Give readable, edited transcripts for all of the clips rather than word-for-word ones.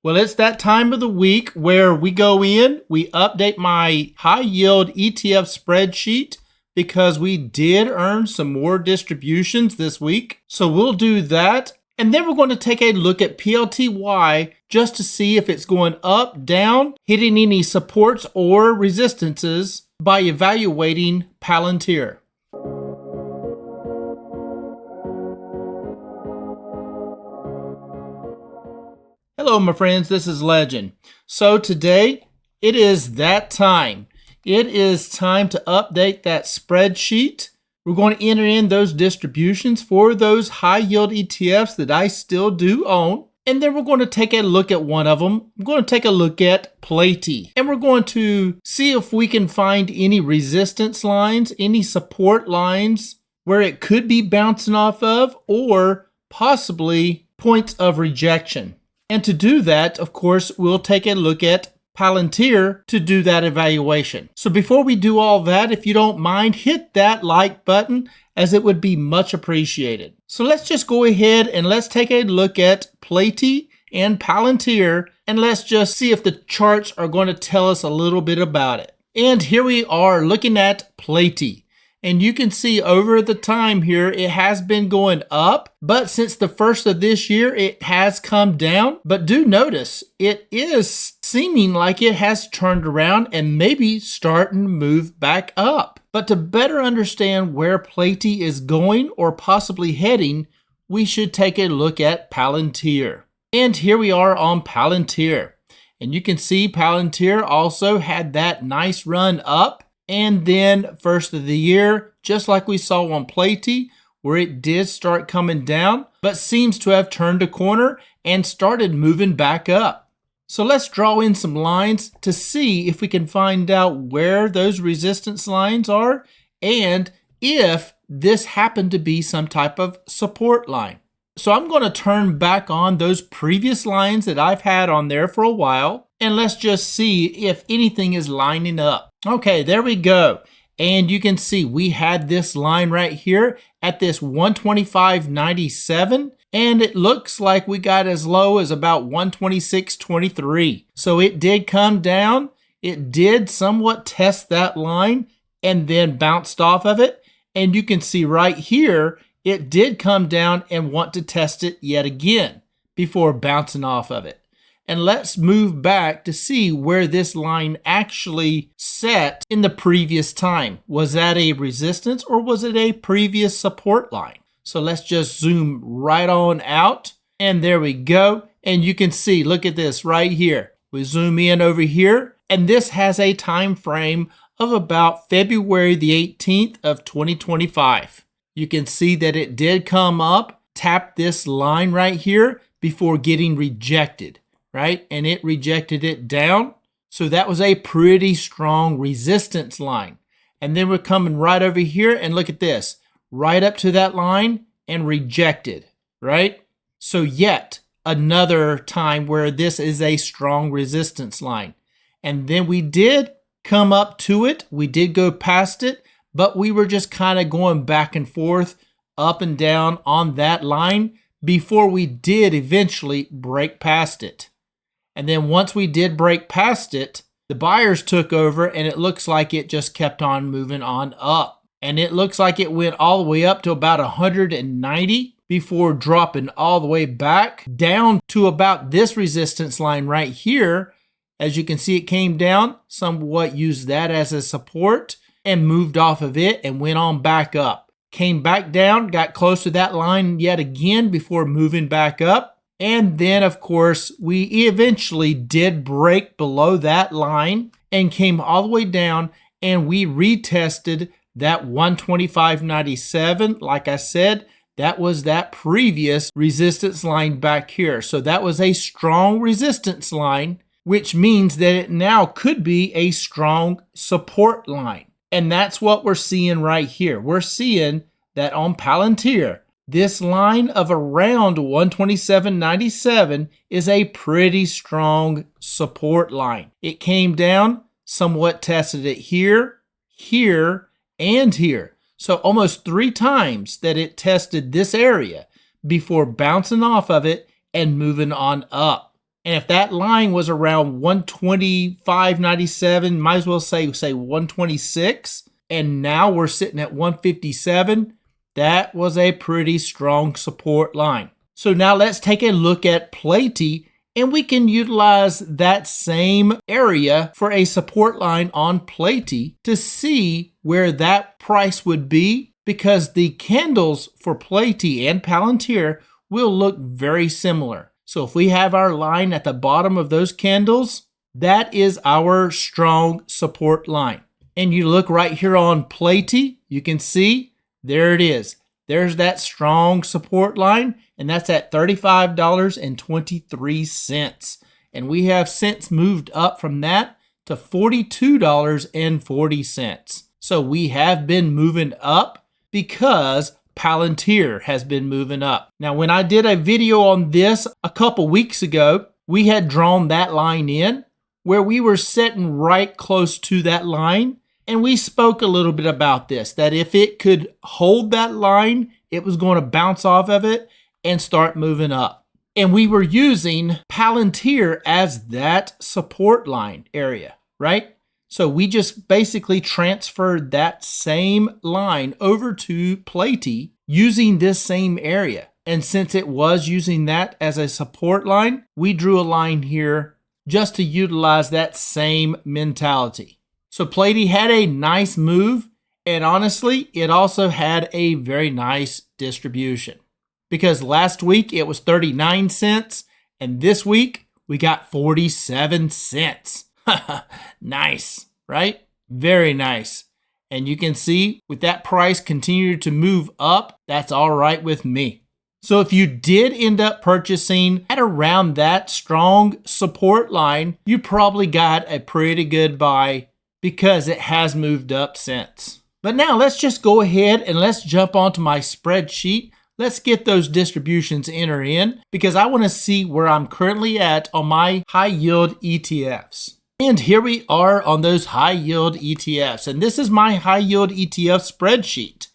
Well, it's that time of the week where we go in, we update my high yield ETF spreadsheet because we did earn some more distributions this week. So we'll do that. And then we're going to take a look at PLTY just to see if it's going up, down, hitting any supports or resistances by evaluating Palantir. Hello, my friends, this is Legend. So today, it is that time. It is time to update that spreadsheet. We're going to enter in those distributions for those high yield ETFs that I still do own. And then we're going to take a look at one of them. I'm going to take a look at PLTY. And we're going to see if we can find any resistance lines, any support lines where it could be bouncing off of, or possibly points of rejection. And to do that, of course, we'll take a look at Palantir to do that evaluation. So before we do all that, if you don't mind, hit that like button as it would be much appreciated. So let's just go ahead and let's take a look at PLTY and Palantir, and let's just see if the charts are going to tell us a little bit about it. And here we are looking at PLTY. And you can see over the time here, it has been going up, but since the first of this year, it has come down. But do notice, it is seeming like it has turned around and maybe starting to move back up. But to better understand where PLTY is going or possibly heading, we should take a look at Palantir. And here we are on Palantir. And you can see Palantir also had that nice run up. And then first of the year, just like we saw on PLTY, where it did start coming down, but seems to have turned a corner and started moving back up. So let's draw in some lines to see if we can find out where those resistance lines are and if this happened to be some type of support line. So I'm going to turn back on those previous lines that I've had on there for a while, and let's just see if anything is lining up. Okay, there we go. And you can see we had this line right here at this 125.97, and it looks like we got as low as about 126.23. So it did come down. It did somewhat test that line and then bounced off of it. And you can see right here, it did come down and want to test it yet again before bouncing off of it. And let's move back to see where this line actually set in the previous time. Was that a resistance or was it a previous support line? So let's just zoom right on out. And there we go. And you can see, look at this right here. We zoom in over here, and this has a time frame of about February the 18th of 2025. You can see that it did come up, tap this line right here before getting rejected. Right? And it rejected it down. So that was a pretty strong resistance line. And then we're coming right over here and look at this, right up to that line and rejected, right? So yet another time where this is a strong resistance line. And then we did come up to it. We did go past it, but we were just kind of going back and forth, up and down on that line before we did eventually break past it. And then once we did break past it, the buyers took over and it looks like it just kept on moving on up. And it looks like it went all the way up to about 190 before dropping all the way back down to about this resistance line right here. As you can see, it came down, somewhat used that as a support and moved off of it and went on back up. Came back down, got close to that line yet again before moving back up. And then, of course, we eventually did break below that line and came all the way down, and we retested that 125.97. Like I said, that was that previous resistance line back here. So that was a strong resistance line, which means that it now could be a strong support line. And that's what we're seeing right here. We're seeing that on Palantir, this line of around 127.97 is a pretty strong support line. It came down, somewhat tested it here, here, and here. So almost 3 times that it tested this area before bouncing off of it and moving on up. And if that line was around 125.97, might as well say 126, and now we're sitting at 157, that was a pretty strong support line. So now let's take a look at PLTY, and we can utilize that same area for a support line on PLTY to see where that price would be, because the candles for PLTY and Palantir will look very similar. So if we have our line at the bottom of those candles, that is our strong support line. And you look right here on PLTY, you can see there it is. There's that strong support line, and that's at $35.23. And we have since moved up from that to $42.40. So we have been moving up because Palantir has been moving up. Now, when I did a video on this a couple weeks ago, we had drawn that line in where we were sitting right close to that line. And we spoke a little bit about this, that if it could hold that line, it was going to bounce off of it and start moving up. And we were using Palantir as that support line area, right? So we just basically transferred that same line over to PLTY using this same area. And since it was using that as a support line, we drew a line here just to utilize that same mentality. So PLTY had a nice move, and honestly, it also had a very nice distribution. Because last week it was 39 cents, and this week we got 47 cents. Nice, right? Very nice. And you can see with that price continue to move up, that's all right with me. So if you did end up purchasing at around that strong support line, you probably got a pretty good buy because it has moved up since. But now let's just go ahead and let's jump onto my spreadsheet. Let's get those distributions entered in because I want to see where I'm currently at on my high yield ETFs. And here we are on those high yield ETFs. And this is my high yield ETF spreadsheet.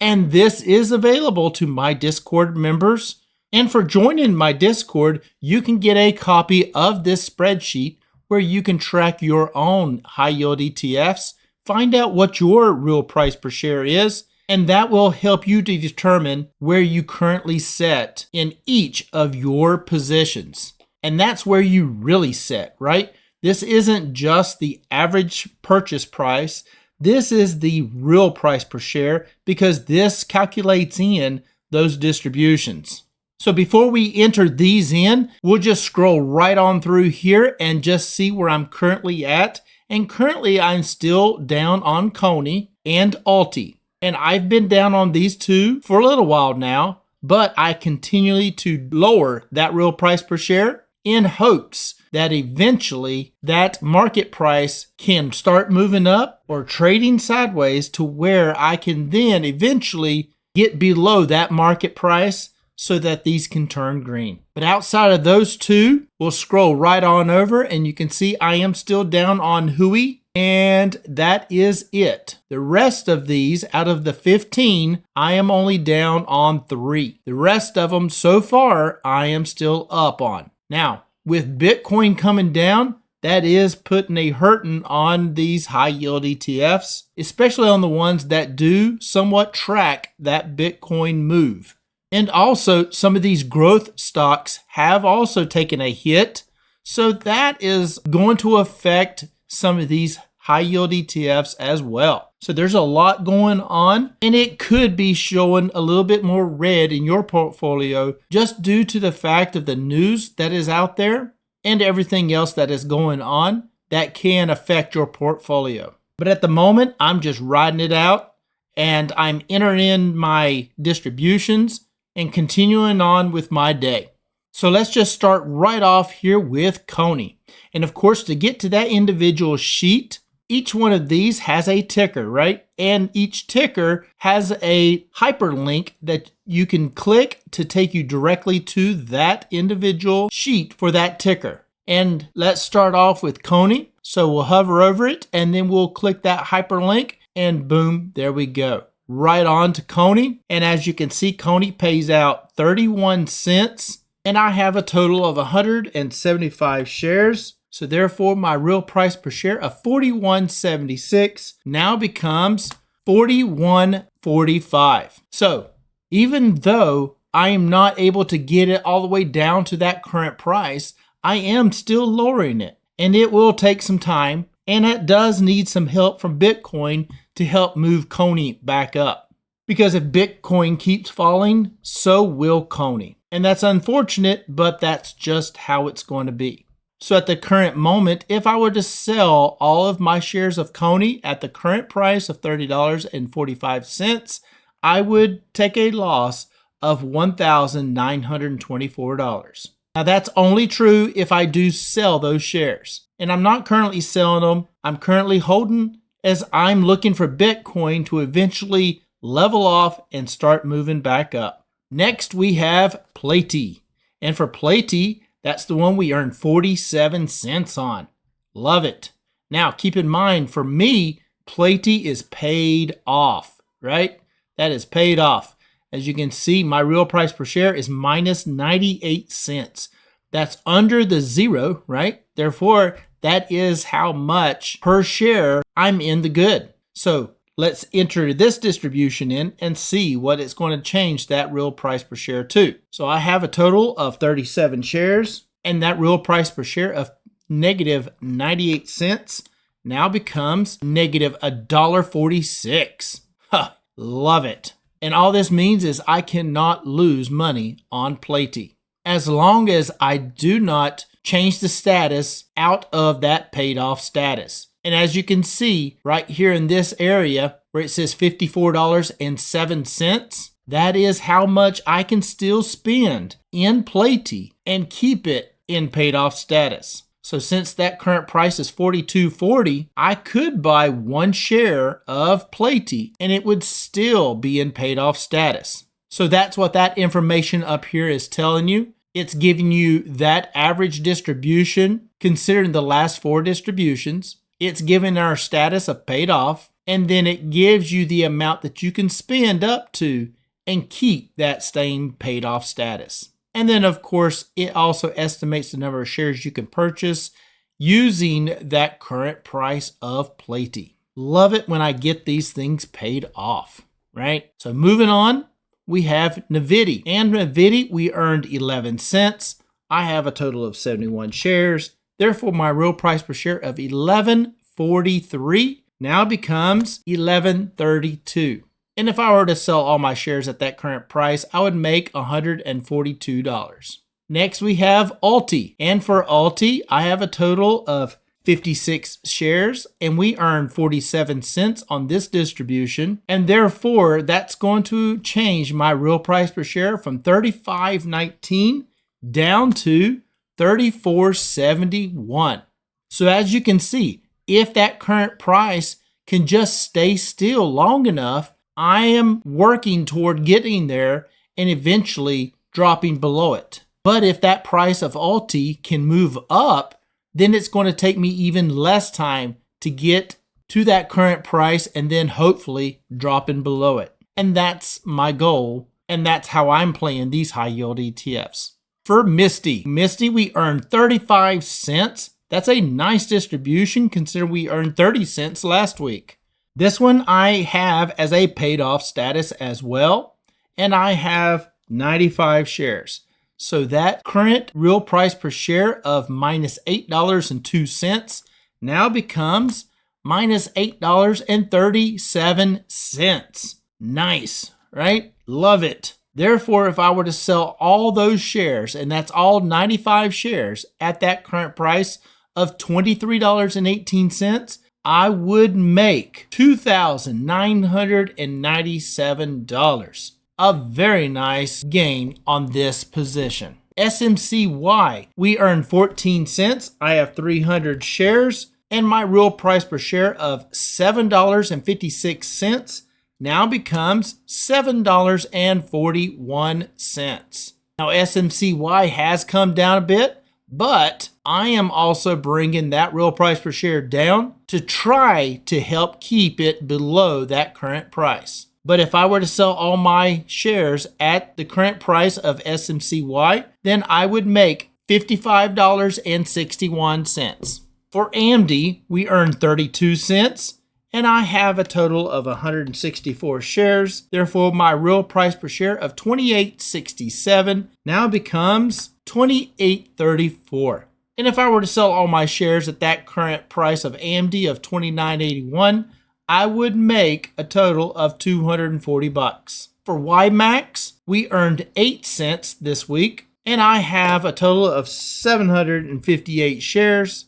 And this is available to my Discord members. And for joining my Discord, you can get a copy of this spreadsheet where you can track your own high yield ETFs, find out what your real price per share is, and that will help you to determine where you currently sit in each of your positions. And that's where you really sit, right? This isn't just the average purchase price. This is the real price per share because this calculates in those distributions. So before we enter these in, we'll just scroll right on through here and just see where I'm currently at. And currently I'm still down on CONY and ULTY. And I've been down on these two for a little while now, but I continually to lower that real price per share in hopes that eventually that market price can start moving up or trading sideways to where I can then eventually get below that market price so that these can turn green. But outside of those two, we'll scroll right on over and you can see I am still down on WDTE, and that is it. The rest of these, out of the 15, I am only down on 3. The rest of them so far, I am still up on. Now, with Bitcoin coming down, that is putting a hurting on these high yield ETFs, especially on the ones that do somewhat track that Bitcoin move. And also, some of these growth stocks have also taken a hit. So that is going to affect some of these high yield ETFs as well. So there's a lot going on, and it could be showing a little bit more red in your portfolio just due to the fact of the news that is out there and everything else that is going on that can affect your portfolio. But at the moment, I'm just riding it out and I'm entering in my distributions and continuing on with my day. So let's just start right off here with CONY. And of course, to get to that individual sheet, each one of these has a ticker, right? And each ticker has a hyperlink that you can click to take you directly to that individual sheet for that ticker. And let's start off with CONY. So we'll hover over it and then we'll click that hyperlink and boom, there we go. Right on to CONY. And as you can see, CONY pays out 31 cents and I have a total of 175 shares. So therefore, my real price per share of $41.76 now becomes $41.45. So even though I am not able to get it all the way down to that current price, I am still lowering it. And it will take some time, and it does need some help from Bitcoin to help move CONY back up. Because if Bitcoin keeps falling, so will CONY. And that's unfortunate, but that's just how it's going to be. So at the current moment, if I were to sell all of my shares of CONY at the current price of $30.45, I would take a loss of $1,924. Now that's only true if I do sell those shares. And I'm not currently selling them. I'm currently holding as I'm looking for Bitcoin to eventually level off and start moving back up. Next we have PLTY. And for PLTY, that's the one we earned 47 cents on. Love it. Now keep in mind, for me, PLTY is paid off, right? That is paid off. As you can see, my real price per share is minus 98 cents. That's under the zero, right? Therefore, that is how much per share I'm in the good. So let's enter this distribution in and see what it's going to change that real price per share to. So I have a total of 37 shares, and that real price per share of negative 98 cents now becomes negative $1.46. Huh, love it. And all this means is I cannot lose money on PLTY as long as I do not change the status out of that paid off status. And as you can see right here in this area where it says $54.07, that is how much I can still spend in PLTY and keep it in paid off status. So since that current price is $42.40, I could buy one share of PLTY and it would still be in paid off status. So that's what that information up here is telling you. It's giving you that average distribution considering the last 4 distributions. It's giving our status of paid off, and then it gives you the amount that you can spend up to and keep that staying paid off status. And then, of course, it also estimates the number of shares you can purchase using that current price of PLTY. Love it when I get these things paid off, right? So moving on, we have NVDY. And NVDY, we earned 11 cents. I have a total of 71 shares. Therefore, my real price per share of $11.43 now becomes $11.32. And if I were to sell all my shares at that current price, I would make $142. Next, we have ULTY. And for ULTY, I have a total of 56 shares, and we earned 47 cents on this distribution. And therefore, that's going to change my real price per share from $35.19 down to $34.71. So as you can see, if that current price can just stay still long enough, I am working toward getting there and eventually dropping below it. But if that price of ULTY can move up, then it's going to take me even less time to get to that current price and then hopefully dropping below it. And that's my goal, and that's how I'm playing these high yield ETFs. For MSTY, we earned 35 cents. That's a nice distribution considering we earned 30 cents last week. This one I have as a paid off status as well, and I have 95 shares. So that current real price per share of minus $8.02 now becomes minus $8.37. Nice, right? Love it. Therefore, if I were to sell all those shares, and that's all 95 shares at that current price of $23.18, I would make $2,997. A very nice gain on this position. SMCY, we earned 14 cents. I have 300 shares, and my real price per share of $7.56 now becomes $7.41. Now SMCY has come down a bit, but I am also bringing that real price per share down to try to help keep it below that current price. But if I were to sell all my shares at the current price of SMCY, then I would make $55.61. For AMDY, we earned 32 cents, and I have a total of 164 shares. Therefore, my real price per share of $28.67 now becomes $28.34. And if I were to sell all my shares at that current price of AMDY of $29.81, I would make a total of $240. For YMAX, we earned 8 cents this week, and I have a total of 758 shares,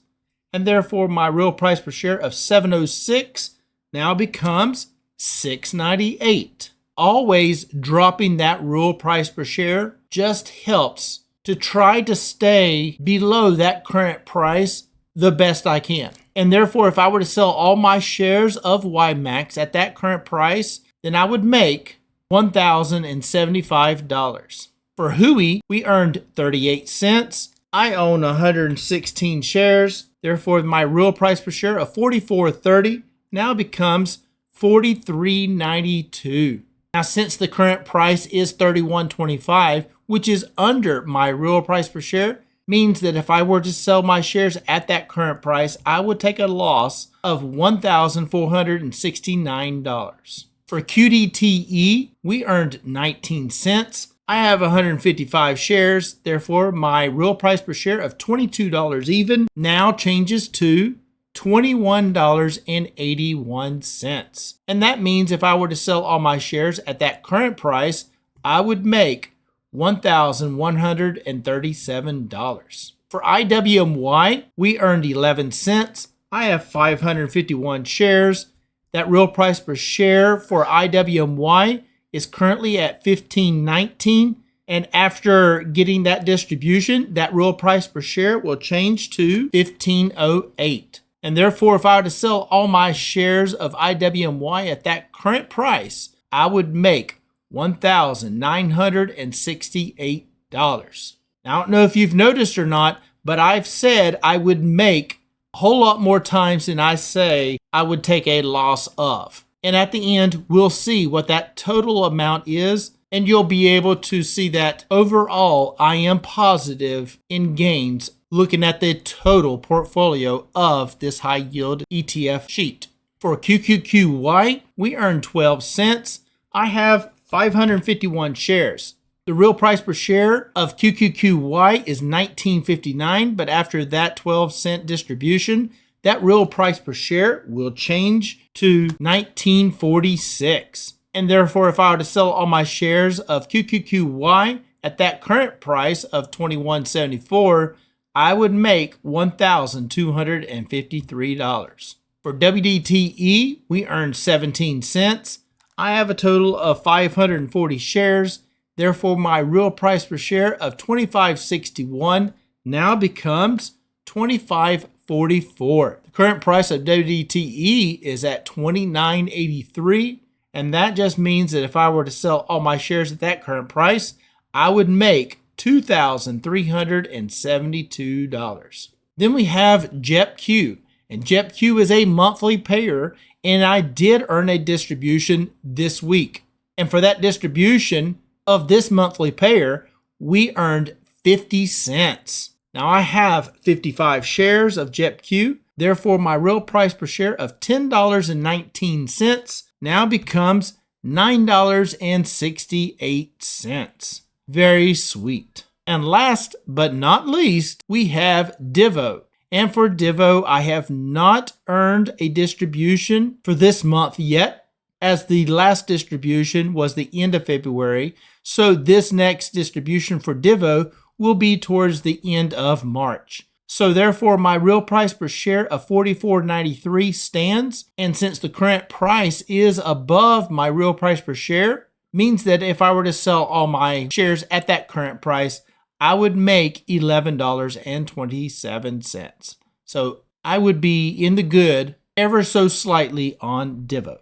and therefore my real price per share of $7.06 now becomes $6.98. Always dropping that real price per share just helps to try to stay below that current price the best I can. And therefore, if I were to sell all my shares of YMAX at that current price, then I would make $1,075. For HUI, we earned 38 cents. I own 116 shares. Therefore, my real price per share of $44.30 now becomes $43.92. Now, since the current price is $31.25, which is under my real price per share, means that if I were to sell my shares at that current price, I would take a loss of $1,469. For QDTE, we earned 19 cents. I have 155 shares. Therefore, my real price per share of $22 even now changes to $21.81. And that means if I were to sell all my shares at that current price, I would make $1,137. For IWMY, we earned 11 cents. I have 551 shares. That real price per share for IWMY is currently at $15.19. And after getting that distribution, that real price per share will change to $15.08. And therefore, if I were to sell all my shares of IWMY at that current price, I would make $1,968. Now, I don't know if you've noticed or not, but I've said I would make a whole lot more times than I say I would take a loss of. And at the end, we'll see what that total amount is, and you'll be able to see that overall I am positive in gains looking at the total portfolio of this high yield ETF sheet. For QQQY, we earned 12 cents. I have 551 shares. The real price per share of QQQY is $19.59, but after that 12-cent distribution, that real price per share will change to $19.46. And therefore, if I were to sell all my shares of QQQY at that current price of $21.74, I would make $1,253. For WDTE, we earned 17 cents. I have a total of 540 shares. Therefore, my real price per share of $25.61 now becomes $25.44. The current price of WDTE is at $29.83, and that just means that if I were to sell all my shares at that current price, I would make $2,372. Then we have JEPQ, and JEPQ is a monthly payer, and I did earn a distribution this week. And for that distribution of this monthly payer, we earned 50 cents. Now I have 55 shares of JEPQ. Therefore, my real price per share of $10.19 now becomes $9.68. Very sweet. And last but not least, we have Divo. And for Divo, I have not earned a distribution for this month yet, as the last distribution was the end of February. So this next distribution for Divo will be towards the end of March. So therefore, my real price per share of $44.93 stands. And since the current price is above my real price per share, means that if I were to sell all my shares at that current price, I would make $11.27. So I would be in the good ever so slightly on Divo.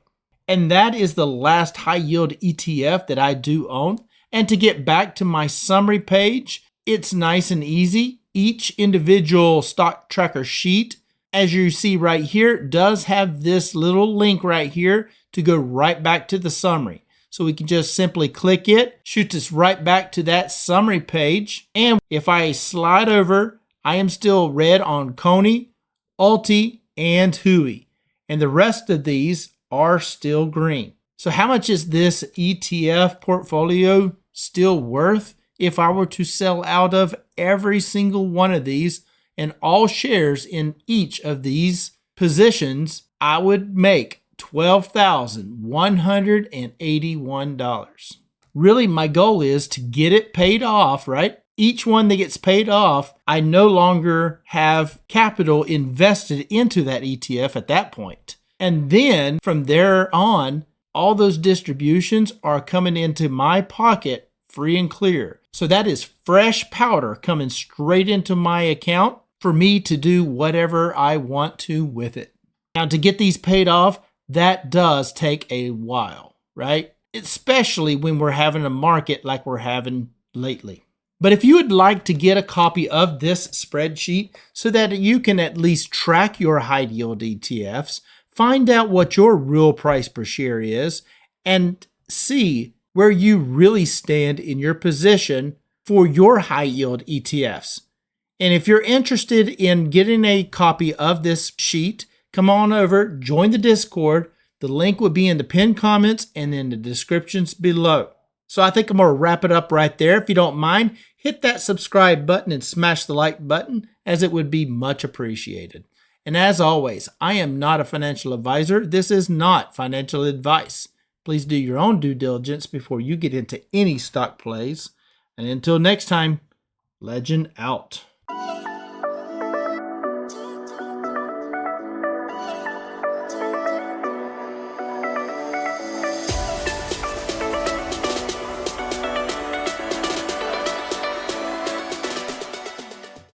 And that is the last high yield ETF that I do own. And to get back to my summary page, it's nice and easy. Each individual stock tracker sheet as you see right here, does have this little link right here to go right back to the summary. So we can just simply click it, shoots us right back to that summary page. And if I slide over, I am still red on CONY, ULTY, and WHY. And the rest of these are still green. So how much is this ETF portfolio still worth if I were to sell out of every single one of these and all shares in each of these positions? I would make $12,181. Really, my goal is to get it paid off, right? Each one that gets paid off, I no longer have capital invested into that ETF at that point. And then from there on, all those distributions are coming into my pocket free and clear. So that is fresh powder coming straight into my account for me to do whatever I want to with it. Now, to get these paid off, that does take a while, right? Especially when we're having a market like we're having lately. But if you would like to get a copy of this spreadsheet so that you can at least track your high yield ETFs, find out what your real price per share is, and see where you really stand in your position for your high yield ETFs. And if you're interested in getting a copy of this sheet, come on over, join the Discord. The link will be in the pinned comments and in the descriptions below. So I think I'm going to wrap it up right there. If you don't mind, hit that subscribe button and smash the like button, as it would be much appreciated. And as always, I am not a financial advisor. This is not financial advice. Please do your own due diligence before you get into any stock plays. And until next time, legend out.